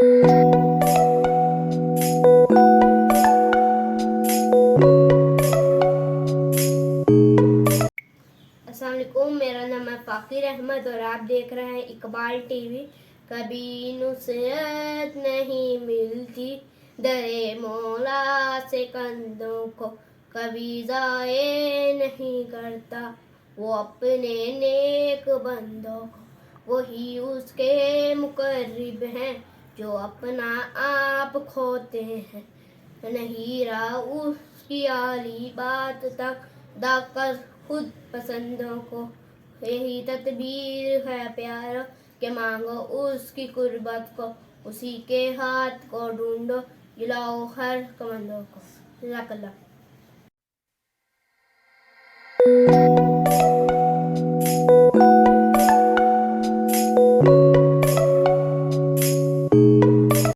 अस्सलाम वालेकुम, मेरा नाम है फ़ाकिर अहमद और आप देख रहे हैं इकबाल टीवी। कभी नुसरत नहीं मिलती दरे मौला से कंधों को, कभी ज़ाये नहीं करता वो अपने नेक बंदों को। वही उसके मुकर्रिब हैं जो अपना आप खोते हैं, नहीं रहा उसकी आली बात तक दाकर खुद पसंदों को। यही तदबीर है प्यारो के मांगो उसकी कुर्बत को, उसी के हाथ को ढूंढो जिलाओ हर कमंदों को। जज़ाकल्लाह।